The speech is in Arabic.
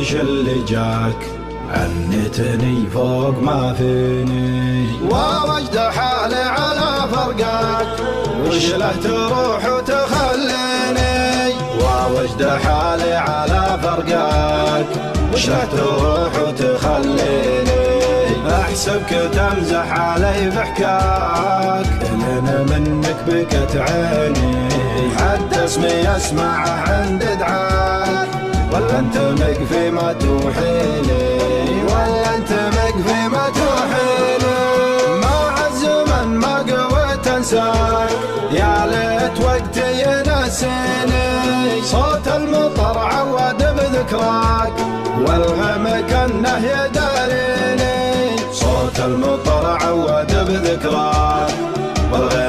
وش اللي جاك عنتني فوق ما فيني، ووجد حالي على فرقاك وش له تروح وتخليني، ووجد حالي على فرقاك وش له تروح وتخليني، احسبك تمزح علي بحكاك لنا منك بكت عيني، حد اسمي اسمعه عند دعاك ولا انت مقفي ما توحيلي، ولا انت مقفي ما توحيلي، مع الزمن ما قويت انساك يا ليت وقتي ينسيني، صوت المطر عود بذكراك والغم كانه يداريني، صوت المطر عود بذكراك والغم